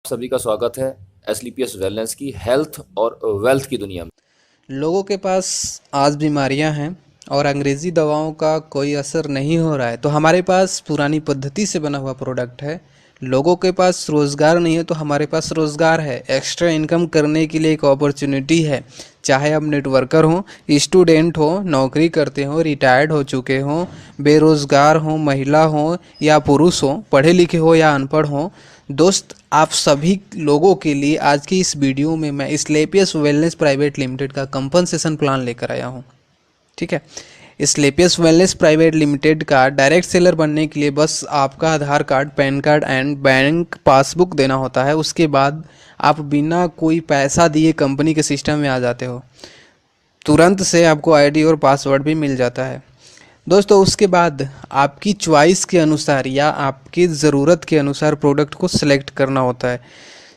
सभी का स्वागत है एसलीपीएस वेलनेस की हेल्थ और वेल्थ की दुनिया में। लोगों के पास आज बीमारियां हैं और अंग्रेज़ी दवाओं का कोई असर नहीं हो रहा है, तो हमारे पास पुरानी पद्धति से बना हुआ प्रोडक्ट है। लोगों के पास रोज़गार नहीं है तो हमारे पास रोज़गार है। एक्स्ट्रा इनकम करने के लिए एक अपॉर्चुनिटी है। चाहे आप नेटवर्कर हो, स्टूडेंट हो, नौकरी करते हो, रिटायर्ड हो चुके हो, बेरोज़गार हो, महिला हो या पुरुष हो, पढ़े लिखे हो या अनपढ़ हो, दोस्त आप सभी लोगों के लिए आज की इस वीडियो में मैं स्लेपियस वेलनेस प्राइवेट लिमिटेड का कंपनसेशन प्लान लेकर आया हूँ। ठीक है, स्लेपियस वेलनेस प्राइवेट लिमिटेड का डायरेक्ट सेलर बनने के लिए बस आपका Aadhaar card, PAN card and bank passbook देना होता है। उसके बाद आप बिना कोई पैसा दिए कंपनी के सिस्टम में आ जाते हो। तुरंत से आपको आईडी और पासवर्ड भी मिल जाता है। दोस्तों उसके बाद आपकी चॉइस के अनुसार या आपकी ज़रूरत के अनुसार प्रोडक्ट को सिलेक्ट करना होता है,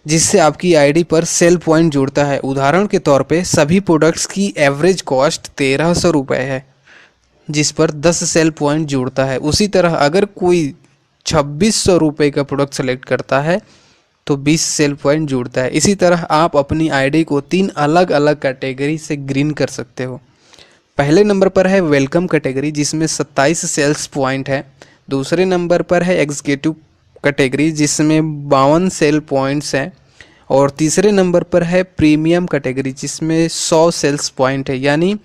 जिससे आपकी आईडी पर सेल पॉइंट जुड़ता है। उदाहरण के तौर पे सभी प्रोडक्ट्स की एवरेज कॉस्ट 1300 रुपये है, जिस पर 10 सेल पॉइंट जुड़ता है। उसी तरह अगर कोई 2600 रुपये का प्रोडक्ट सेलेक्ट करता है तो 20 सेल पॉइंट जुड़ता है। इसी तरह आप अपनी आईडी को 3 अलग अलग कैटेगरी से ग्रीन कर सकते हो। पहले नंबर पर है वेलकम कैटेगरी, जिसमें 27 सेल्स पॉइंट है। दूसरे नंबर पर है एग्जीक्यूटिव कैटेगरी, जिसमें 52 सेल पॉइंट्स हैं। और तीसरे नंबर पर है प्रीमियम कैटेगरी, जिसमें 100 सेल्स पॉइंट है। यानी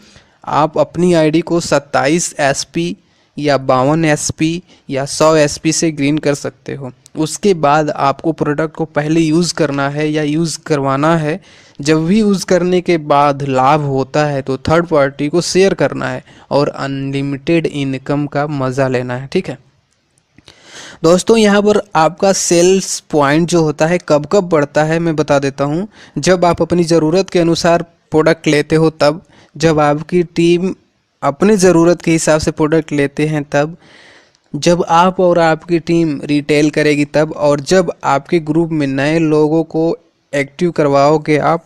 आप अपनी आईडी को 27 एसपी या 52 एसपी या 100 एसपी से ग्रीन कर सकते हो। उसके बाद आपको प्रोडक्ट को पहले यूज़ करना है या यूज़ करवाना है। जब भी यूज़ करने के बाद लाभ होता है तो थर्ड पार्टी को शेयर करना है और अनलिमिटेड इनकम का मज़ा लेना है। ठीक है दोस्तों, यहाँ पर आपका सेल्स पॉइंट जो होता है कब कब बढ़ता है मैं बता देता हूँ। जब आप अपनी ज़रूरत के अनुसार प्रोडक्ट लेते हो तब, जब आपकी टीम अपनी ज़रूरत के हिसाब से प्रोडक्ट लेते हैं तब, जब आप और आपकी टीम रिटेल करेगी तब, और जब आपके ग्रुप में नए लोगों को एक्टिव करवाओगे आप।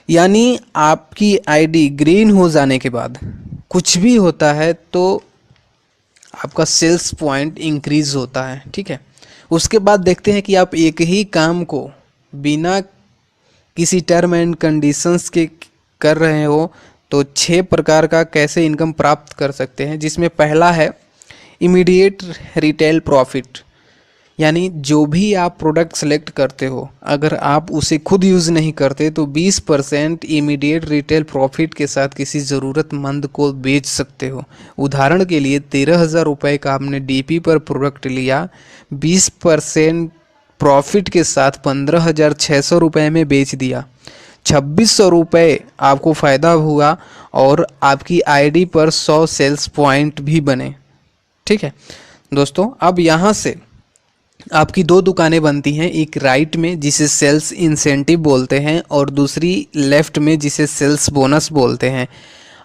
यानी आपकी आईडी ग्रीन हो जाने के बाद कुछ भी होता है तो आपका सेल्स पॉइंट इंक्रीज होता है। ठीक है, उसके बाद देखते हैं कि आप एक ही काम को बिना किसी टर्म एंड कंडीशंस के कर रहे हो तो 6 प्रकार का कैसे इनकम प्राप्त कर सकते हैं। जिसमें पहला है इमीडिएट रिटेल प्रॉफिट, यानी जो भी आप प्रोडक्ट सेलेक्ट करते हो अगर आप उसे खुद यूज़ नहीं करते तो 20% इमीडिएट रिटेल प्रॉफिट के साथ किसी ज़रूरतमंद को बेच सकते हो। उदाहरण के लिए 13,000 रुपये का आपने डीपी पर प्रोडक्ट लिया, 20% प्रॉफिट के साथ 15,600 रुपये में बेच दिया, 2,600 रुपये आपको फ़ायदा हुआ और आपकी आईडी पर 100 सेल्स पॉइंट भी बने। ठीक है दोस्तों, अब यहाँ से आपकी 2 दुकानें बनती हैं, एक राइट में जिसे सेल्स इंसेंटिव बोलते हैं और दूसरी लेफ़्ट में जिसे सेल्स बोनस बोलते हैं।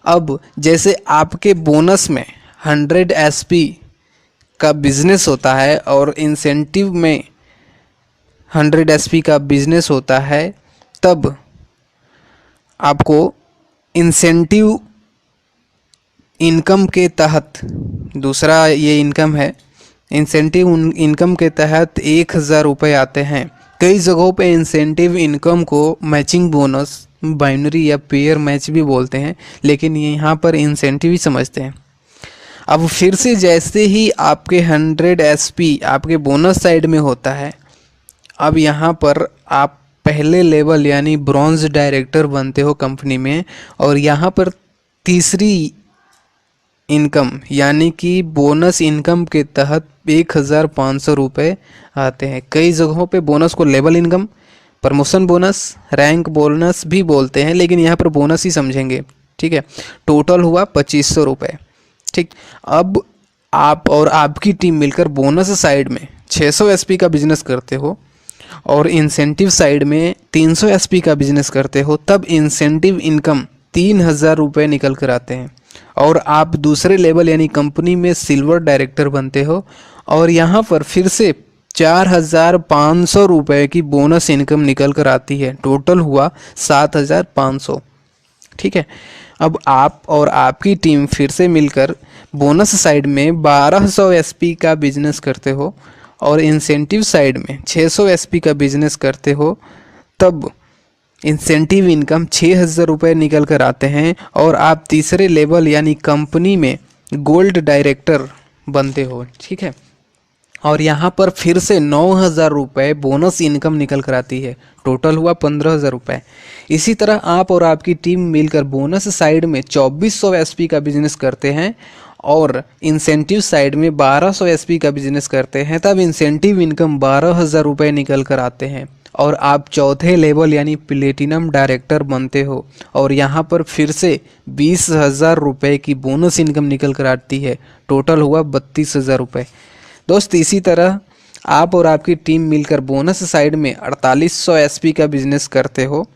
अब जैसे आपके बोनस में 100 एसपी का बिजनेस होता है और इंसेंटिव में 100 एसपी का बिजनेस होता है, तब आपको इंसेंटिव इनकम के तहत, दूसरा ये इनकम है, इंसेंटिव इनकम के तहत 1,000 रुपये आते हैं। कई जगहों पे इंसेंटिव इनकम को मैचिंग बोनस, बाइनरी या पेयर मैच भी बोलते हैं, लेकिन यहाँ पर इंसेंटिव ही समझते हैं। अब फिर से जैसे ही आपके 100 एसपी आपके बोनस साइड में होता है, अब यहाँ पर आप पहले लेवल यानी ब्रॉन्ज डायरेक्टर बनते हो कंपनी में, और यहाँ पर तीसरी इनकम यानी कि बोनस इनकम के तहत 1,500 रुपये आते हैं। कई जगहों पे बोनस को level income, promotion bonus, rank bonus भी बोलते हैं, लेकिन यहाँ पर बोनस ही समझेंगे। ठीक है, टोटल हुआ 2,500 रुपये। ठीक, अब आप और आपकी टीम मिलकर बोनस साइड में 600 एसपी का बिजनेस करते हो और इंसेंटिव साइड में 300 एसपी का बिजनेस करते हो, तब इंसेंटिव इनकम 3,000 रुपये निकल कर आते हैं और आप दूसरे लेवल यानी कंपनी में सिल्वर डायरेक्टर बनते हो और यहाँ पर फिर से 4,500 रुपये की बोनस इनकम निकल कर आती है। टोटल हुआ 7,500। ठीक है, अब आप और आपकी टीम फिर से मिलकर बोनस साइड में 1,200 एसपी का बिजनेस करते हो और इंसेंटिव साइड में 600 एसपी का बिजनेस करते हो तब इंसेंटिव इनकम 6,000 रुपये निकल कर आते हैं और आप तीसरे लेवल यानी कंपनी में गोल्ड डायरेक्टर बनते हो। ठीक है, और यहाँ पर फिर से 9,000 रुपये बोनस इनकम निकल कर आती है, टोटल हुआ 15,000 रुपये। इसी तरह आप और आपकी टीम मिलकर बोनस साइड में 2400 एसपी का बिजनेस करते हैं और इंसेंटिव साइड में 1200 एसपी का बिजनेस करते हैं, तब इंसेंटिव इनकम 12,000 रुपये निकल कर आते हैं और आप चौथे लेवल यानी प्लेटिनम डायरेक्टर बनते हो और यहाँ पर फिर से 20,000 रुपये की बोनस इनकम निकल कर आती है, टोटल हुआ 32,000 रुपये। दोस्त इसी तरह आप और आपकी टीम मिलकर बोनस साइड में 4800 एसपी का बिजनेस करते हो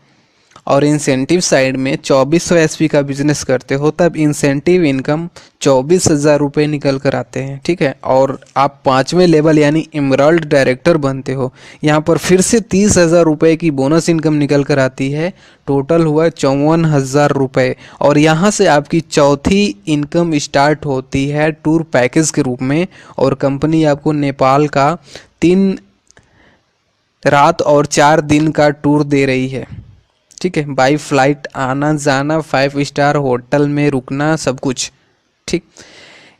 और इंसेंटिव साइड में 2400 एसपी का बिजनेस करते हो, तब इंसेंटिव इनकम 24,000 रुपये निकल कर आते हैं। ठीक है, और आप पाँचवें लेवल यानी एमराल्ड डायरेक्टर बनते हो, यहाँ पर फिर से 30,000 रुपये की बोनस इनकम निकल कर आती है, टोटल हुआ 54,000 रुपये। और यहाँ से आपकी चौथी इनकम स्टार्ट होती है टूर पैकेज के रूप में और कंपनी आपको नेपाल का 3 रात और 4 दिन का टूर दे रही है। ठीक है, बाई फ्लाइट आना जाना, 5 स्टार होटल में रुकना, सब कुछ। ठीक,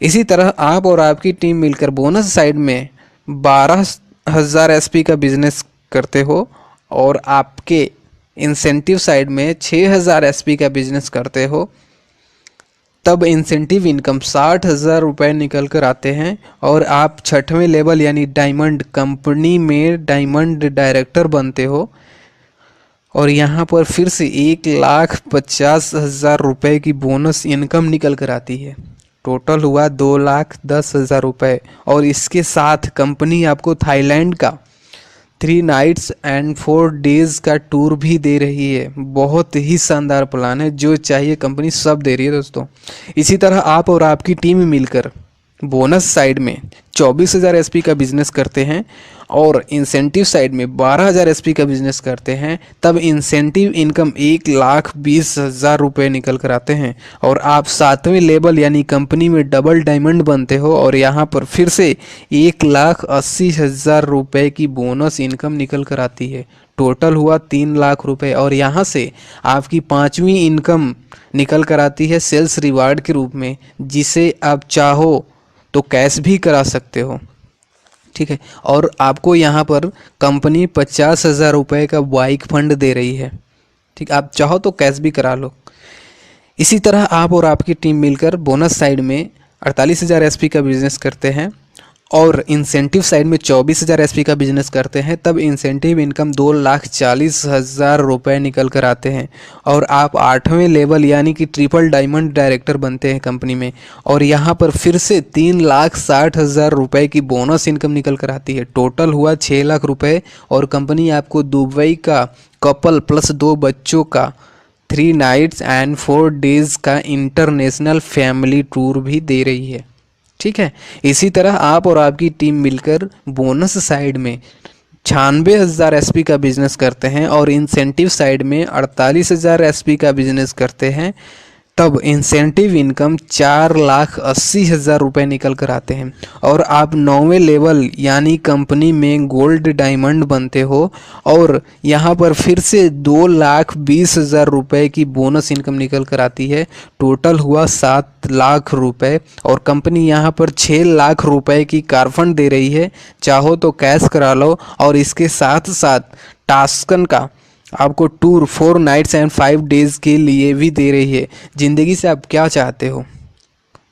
इसी तरह आप और आपकी टीम मिलकर बोनस साइड में 12,000 एसपी का बिजनेस करते हो और आपके इंसेंटिव साइड में 6,000 एसपी का बिजनेस करते हो, तब इंसेंटिव इनकम 60,000 रुपये निकल कर आते हैं और आप छठवें लेवल यानी डायमंड कंपनी में डायमंड डायरेक्टर बनते हो और यहाँ पर फिर से 1,50,000 रुपये की बोनस इनकम निकल कर आती है, टोटल हुआ 2,10,000 रुपये। और इसके साथ कंपनी आपको थाईलैंड का 3 नाइट्स एंड 4 डेज़ का टूर भी दे रही है। बहुत ही शानदार प्लान है, जो चाहिए कंपनी सब दे रही है दोस्तों। इसी तरह आप और आपकी टीम मिलकर बोनस साइड में 24,000 एसपी का बिजनेस करते हैं और इंसेंटिव साइड में 12,000 एसपी का बिजनेस करते हैं, तब इंसेंटिव इनकम 1,20,000 रुपये निकल कर आते हैं और आप 7वें लेवल यानी कंपनी में डबल डायमंड बनते हो और यहाँ पर फिर से 1,80,000 रुपये की बोनस इनकम निकल कर आती है, टोटल हुआ 3 लाख रुपये। और यहाँ से आपकी 5वीं इनकम निकल कर आती है सेल्स रिवार्ड के रूप में, जिसे आप चाहो तो कैश भी करा सकते हो। ठीक है, और आपको यहाँ पर कंपनी 50,000 रुपये का बाइक फंड दे रही है। ठीक, आप चाहो तो कैश भी करा लो। इसी तरह आप और आपकी टीम मिलकर बोनस साइड में 48,000 एसपी का बिजनेस करते हैं और इंसेंटिव साइड में 24,000 एसपी का बिजनेस करते हैं, तब इंसेंटिव इनकम 2,40,000 रुपये निकल कर आते हैं और आप 8वें लेवल यानी कि ट्रिपल डायमंड डायरेक्टर बनते हैं कंपनी में और यहाँ पर फिर से 3,60,000 रुपये की बोनस इनकम निकल कर आती है, टोटल हुआ 6 लाख रुपये। और कंपनी आपको दुबई का कपल प्लस 2 बच्चों का 3 नाइट्स एंड 4 डेज़ का इंटरनेशनल फैमिली टूर भी दे रही है। ठीक है, इसी तरह आप और आपकी टीम मिलकर बोनस साइड में 96,000 एसपी का बिजनेस करते हैं और इंसेंटिव साइड में 48,000 एसपी का बिजनेस करते हैं, तब इंसेंटिव इनकम 4,80,000 रुपये निकल कर आते हैं और आप 9वें लेवल यानी कंपनी में गोल्ड डायमंड बनते हो और यहाँ पर फिर से 2,20,000 रुपये की बोनस इनकम निकल कर आती है, टोटल हुआ 7 लाख रुपये। और कंपनी यहाँ पर 6 लाख रुपये की कार फंड दे रही है, चाहो तो कैश करा लो। और इसके साथ साथ टास्कन का आपको टूर 4 नाइट्स एंड 5 डेज़ के लिए भी दे रही है। ज़िंदगी से आप क्या चाहते हो?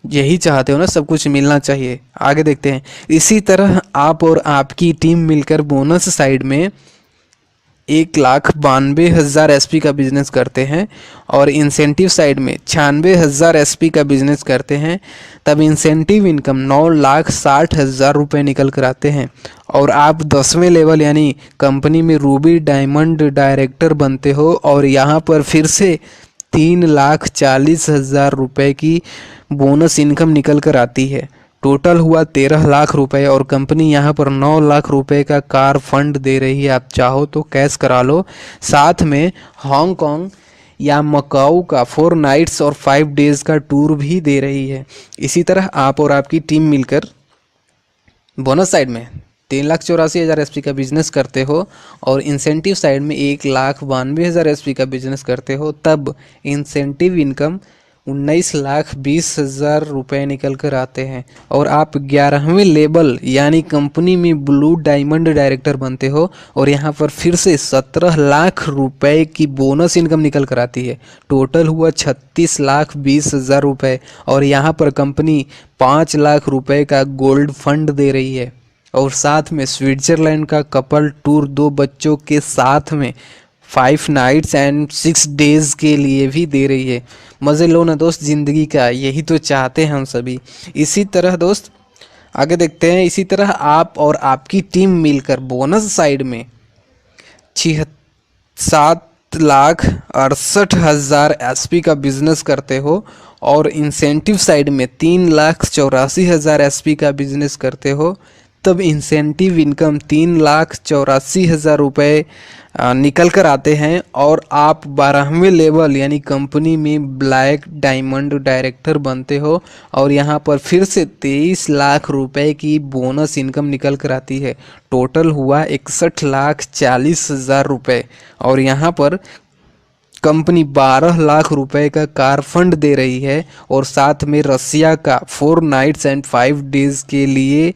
यही चाहते हो ना, सब कुछ मिलना चाहिए। आगे देखते हैं। इसी तरह आप और आपकी टीम मिलकर बोनस साइड में 1,92,000 एसपी का बिजनेस करते हैं और इंसेंटिव साइड में 96,000 एसपी का बिजनेस करते हैं, तब इंसेंटिव इनकम 9,60,000 रुपये निकल कर आते हैं और आप 10वें लेवल यानी कंपनी में रूबी डायमंड डायरेक्टर बनते हो और यहाँ पर फिर से 3,40,000 रुपये की बोनस इनकम निकल कर आती है, टोटल हुआ 13 लाख रुपए और कंपनी यहाँ पर 9 लाख रुपए का कार फंड दे रही है। आप चाहो तो कैश करा लो। साथ में हांगकांग या मकाऊ का 4 नाइट्स और 5 डेज़ का टूर भी दे रही है। इसी तरह आप और आपकी टीम मिलकर बोनस साइड में 3,84,000 एसपी का बिजनेस करते हो और इंसेंटिव साइड में 1,92,000 एसपी का बिजनेस करते हो, तब इंसेंटिव इनकम 19,20,000 रुपये निकल कर आते हैं और आप 11वें लेवल यानी कंपनी में ब्लू डायमंड डायरेक्टर बनते हो और यहाँ पर फिर से 17 लाख रुपए की बोनस इनकम निकल कर आती है। टोटल हुआ 36,20,000 रुपये और यहाँ पर कंपनी 5 लाख रुपए का गोल्ड फंड दे रही है और साथ में स्विट्जरलैंड का कपल टूर 2 बच्चों के साथ में 5 नाइट्स एंड 6 डेज के लिए भी दे रही है। मज़े लो ना दोस्त ज़िंदगी का, यही तो चाहते हैं हम सभी। इसी तरह दोस्त आगे देखते हैं, इसी तरह आप और आपकी टीम मिलकर बोनस साइड में 7,68,000 एसपी का बिजनेस करते हो और इंसेंटिव साइड में 3,84,000 एसपी का बिजनेस करते हो, तब इंसेंटिव इनकम 3,84,000 रुपये निकल कर आते हैं और आप 12वें लेवल यानी कंपनी में ब्लैक डायमंड डायरेक्टर बनते हो और यहाँ पर फिर से 23 लाख रुपए की बोनस इनकम निकल कर आती है। टोटल हुआ 61,40,000 रुपये और यहाँ पर कंपनी 12 लाख रुपए का कार फंड दे रही है और साथ में रसिया का 4 नाइट्स एंड 5 डेज के लिए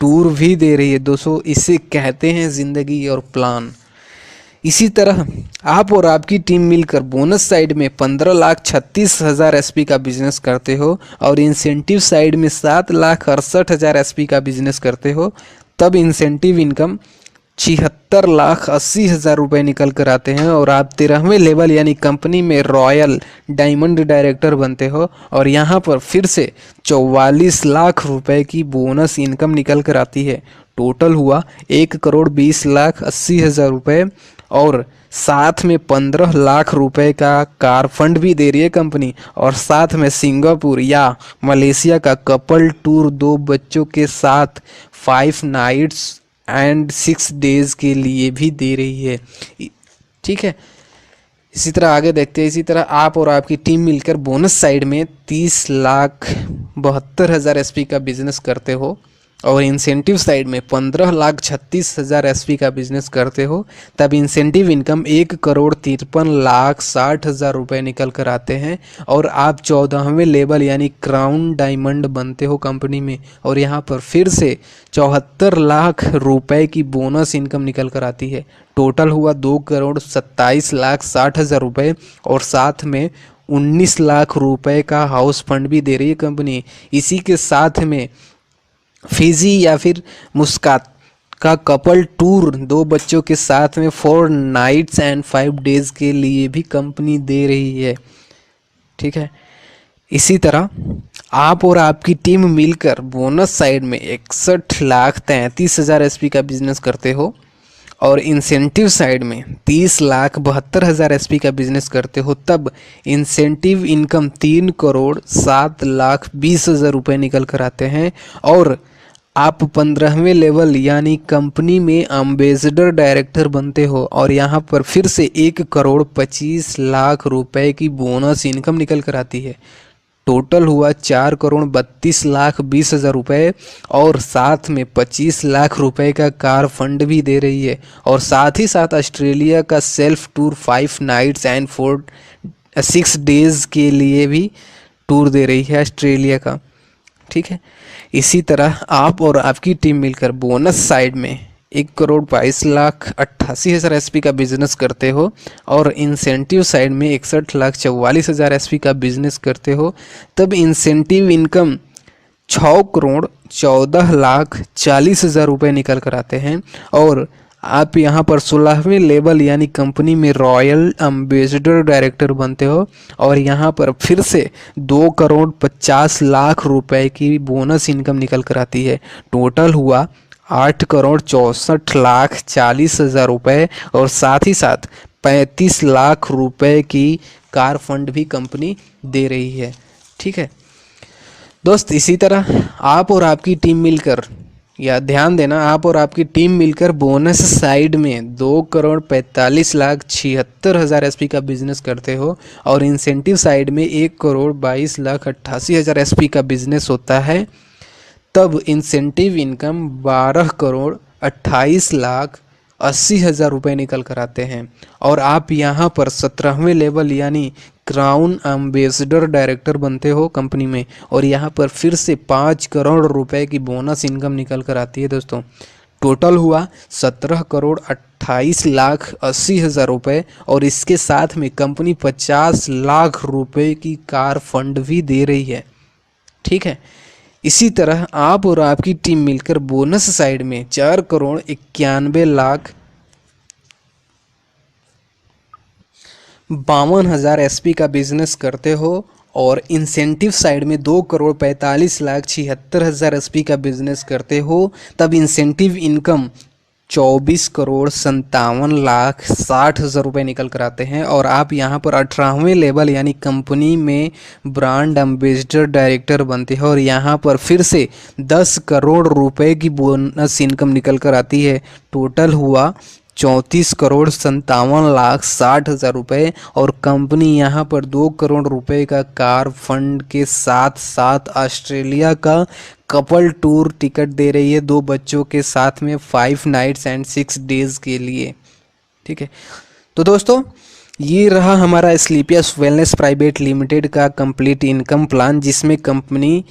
टूर भी दे रही है। दोस्तों इसे कहते हैं ज़िंदगी और प्लान। इसी तरह आप और आपकी टीम मिलकर बोनस साइड में 15,36,000 एसपी का बिजनेस करते हो और इंसेंटिव साइड में 7,68,000 एसपी का बिजनेस करते हो, तब इंसेंटिव इनकम 76,80,000 रुपये निकल कर आते हैं और आप 13वें लेवल यानी कंपनी में रॉयल डायमंड डायरेक्टर बनते हो और यहाँ पर फिर से 44 लाख रुपए की बोनस इनकम निकल कर आती है। टोटल हुआ 1,20,80,000 रुपये और साथ में 15 लाख रुपए का कार फंड भी दे रही है कंपनी और साथ में सिंगापुर या मलेशिया का कपल टूर 2 बच्चों के साथ 5 नाइट्स एंड 6 डेज के लिए भी दे रही है। ठीक है, इसी तरह आगे देखते हैं। इसी तरह आप और आपकी टीम मिलकर बोनस साइड में 30,72,000 एसपी का बिजनेस करते हो और इंसेंटिव साइड में 15,36,000 एसपी का बिजनेस करते हो, तब इंसेंटिव इनकम 1,53,60,000 रुपये निकल कर आते हैं और आप 14वें लेवल यानी क्राउन डायमंड बनते हो कंपनी में और यहाँ पर फिर से 74 लाख रुपए की बोनस इनकम निकल कर आती है। टोटल हुआ 2,27,60,000 रुपये और साथ में 19 लाख रुपए का हाउस फंड भी दे रही है कंपनी। इसी के साथ में फिजी या फिर मुस्कात का कपल टूर 2 बच्चों के साथ में 4 नाइट्स एंड 5 डेज के लिए भी कंपनी दे रही है। ठीक है, इसी तरह आप और आपकी टीम मिलकर बोनस साइड में 61,33,000 एसपी का बिजनेस करते हो और इंसेंटिव साइड में 30,72,000 एसपी का बिजनेस करते हो, तब इंसेंटिव इनकम 3,07,20,000 रुपये निकल कर आते हैं और आप 15वें लेवल यानी कंपनी में एम्बेसडर डायरेक्टर बनते हो और यहाँ पर फिर से 1,25,00,000 रुपए की बोनस इनकम निकल कर आती है। टोटल हुआ 4,32,20,000 रुपये और साथ में 25 लाख रुपए का कार फंड भी दे रही है और साथ ही साथ ऑस्ट्रेलिया का self tour 5 nights and 6 days के लिए भी टूर दे रही है ऑस्ट्रेलिया का। ठीक है, इसी तरह आप और आपकी टीम मिलकर बोनस साइड में 1,22,88,000 एसपी का बिजनेस करते हो और इंसेंटिव साइड में 61,44,000 एसपी का बिजनेस करते हो, तब इंसेंटिव इनकम 6,14,40,000 रुपये निकल कर आते हैं और आप यहाँ पर 16वें लेवल यानी कंपनी में रॉयल एम्बेसडर डायरेक्टर बनते हो और यहाँ पर फिर से 2,50,00,000 रुपए की बोनस इनकम निकल कर आती है। टोटल हुआ 8,64,40,000 रुपये और साथ ही साथ 35 लाख रुपए की कार फंड भी कंपनी दे रही है। ठीक है दोस्त, इसी तरह आप और आपकी टीम मिलकर, या ध्यान देना, आप और आपकी टीम मिलकर बोनस साइड में 2,45,76,000 एसपी का बिजनेस करते हो और इंसेंटिव साइड में 1,22,88,000 एसपी का बिजनेस होता है, तब इंसेंटिव इनकम 12,00,00,000 28,80,000 रुपये निकल कर आते हैं। और आप यहाँ पर 17वें लेवल यानी क्राउन एम्बेसडर डायरेक्टर बनते हो कंपनी में, और यहाँ पर फिर से 5 करोड़ रुपए की बोनस इनकम निकल कर आती है दोस्तों। टोटल हुआ 17,28,80,000 रुपये, और इसके साथ में कंपनी 50 लाख रुपए की कार फंड भी दे रही है। ठीक है, इसी तरह आप और आपकी टीम मिलकर बोनस साइड में 4,91,52,000 एसपी का बिजनेस करते हो, और इंसेंटिव साइड में 2,45,76,000 एसपी का बिजनेस करते हो, तब इंसेंटिव इनकम 24,57,60,000 रुपये निकल कर आते हैं। और आप यहाँ पर 18वें लेवल यानी कंपनी में ब्रांड एम्बेसडर डायरेक्टर बनते हैं, और यहाँ पर फिर से 10 करोड़ रुपए की बोनस इनकम निकल कर आती है। टोटल हुआ 34,57,60,000 रुपये, और कंपनी यहाँ पर 2 करोड़ रुपए का कार फंड के साथ साथ ऑस्ट्रेलिया का कपल टूर टिकट दे रही है 2 बच्चों के साथ में 5 नाइट्स एंड 6 डेज के लिए। ठीक है, तो दोस्तों ये रहा हमारा स्लीपियस वेलनेस प्राइवेट लिमिटेड का कंप्लीट इनकम प्लान, जिसमें कंपनी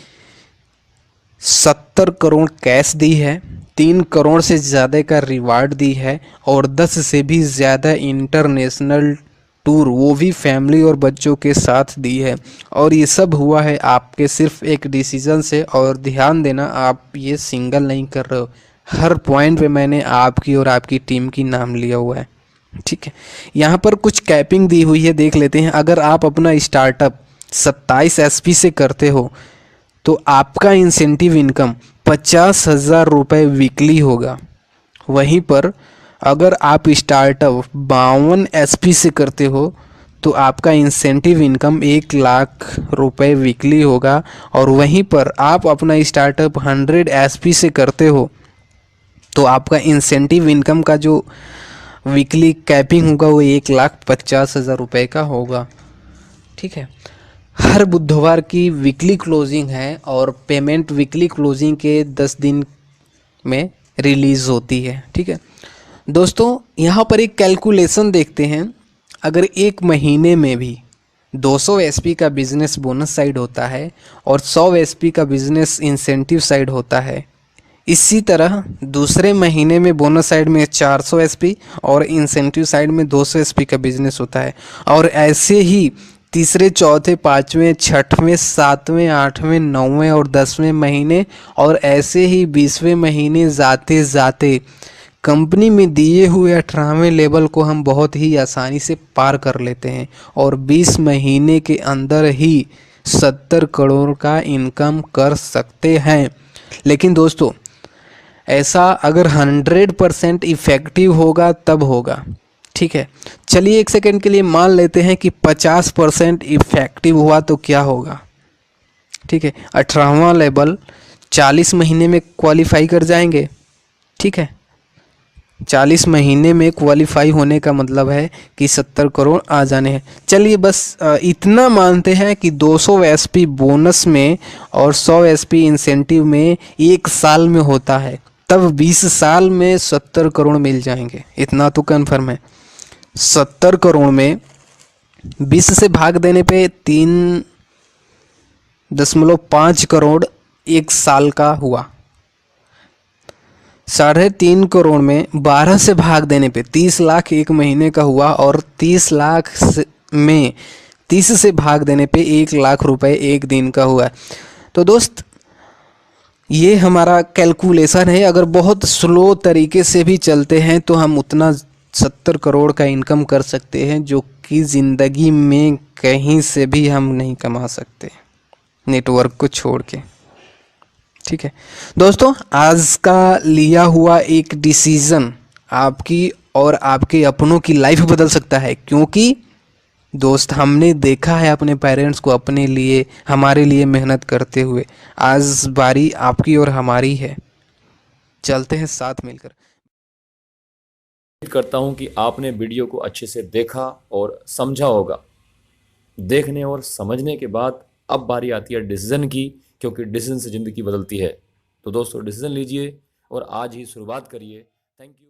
70 करोड़ कैश दी है, 3 करोड़ से ज़्यादा का रिवार्ड दी है, और 10 से भी ज़्यादा इंटरनेशनल टूर वो भी फैमिली और बच्चों के साथ दी है। और ये सब हुआ है आपके सिर्फ एक डिसीजन से। और ध्यान देना, आप ये सिंगल नहीं कर रहे हो, हर पॉइंट पे मैंने आपकी और आपकी टीम की नाम लिया हुआ है। ठीक है, यहाँ पर कुछ कैपिंग दी हुई है, देख लेते हैं। अगर आप अपना स्टार्टअप 27 एसपी से करते हो तो आपका इंसेंटिव इनकम 50,000 रुपये वीकली होगा। वहीं पर अगर आप स्टार्टअप 52 एसपी से करते हो तो आपका इंसेंटिव इनकम 1 लाख रुपए वीकली होगा। और वहीं पर आप अपना स्टार्टअप 100 एसपी से करते हो तो आपका इंसेंटिव इनकम का जो वीकली कैपिंग होगा वो 1,50,000 रुपये का होगा। ठीक है, हर बुधवार की वीकली क्लोजिंग है, और पेमेंट वीकली क्लोजिंग के 10 दिन में रिलीज़ होती है। ठीक है दोस्तों, यहाँ पर एक कैलकुलेशन देखते हैं। अगर एक महीने में भी 200 एसपी का बिजनेस बोनस साइड होता है और 100 एसपी का बिजनेस इंसेंटिव साइड होता है, इसी तरह दूसरे महीने में बोनस साइड में 400 एसपी और इंसेंटिव साइड में 200 एसपी का बिजनेस होता है। और ऐसे ही तीसरे, चौथे, पाँचवें, छठवें, सातवें, आठवें, नौवें और 10वें महीने, और ऐसे ही 20वें महीने जाते जाते कंपनी में दिए हुए 18वें लेवल को हम बहुत ही आसानी से पार कर लेते हैं, और 20 महीने के अंदर ही 70 करोड़ का इनकम कर सकते हैं। लेकिन दोस्तों, ऐसा अगर 100% इफ़ेक्टिव होगा तब होगा। ठीक है, चलिए एक सेकंड के लिए मान लेते हैं कि 50% इफ़ेक्टिव हुआ तो क्या होगा। ठीक है, 18वां लेवल 40 महीने में क्वालिफाई कर जाएंगे। ठीक है, 40 महीने में क्वालिफाई होने का मतलब है कि 70 करोड़ आ जाने हैं। चलिए बस इतना मानते हैं कि 200 एसपी बोनस में और 100 एसपी इंसेंटिव में 1 साल में होता है, तब 20 साल में 70 करोड़ मिल जाएंगे। इतना तो कन्फर्म है। 70 करोड़ में 20 से भाग देने पे 3.5 करोड़ 1 साल का हुआ। 3.5 करोड़ में 12 से भाग देने पे 30 लाख 1 महीने का हुआ, और 30 लाख में 30 से भाग देने पे 1 लाख रुपए 1 दिन का हुआ। तो दोस्त, ये हमारा कैलकुलेशन है। अगर बहुत स्लो तरीके से भी चलते हैं तो हम उतना 70 करोड़ का इनकम कर सकते हैं, जो कि ज़िंदगी में कहीं से भी हम नहीं कमा सकते, नेटवर्क को छोड़ के। ठीक है दोस्तों, आज का लिया हुआ एक डिसीज़न आपकी और आपके अपनों की लाइफ बदल सकता है, क्योंकि दोस्त हमने देखा है अपने पेरेंट्स को अपने लिए, हमारे लिए मेहनत करते हुए। आज बारी आपकी और हमारी है, चलते हैं साथ मिलकर। उम्मीद करता हूं कि आपने वीडियो को अच्छे से देखा और समझा होगा। देखने और समझने के बाद अब बारी आती है डिसीजन की, क्योंकि डिसीजन से ज़िंदगी बदलती है। तो दोस्तों, डिसीजन लीजिए और आज ही शुरुआत करिए। Thank you.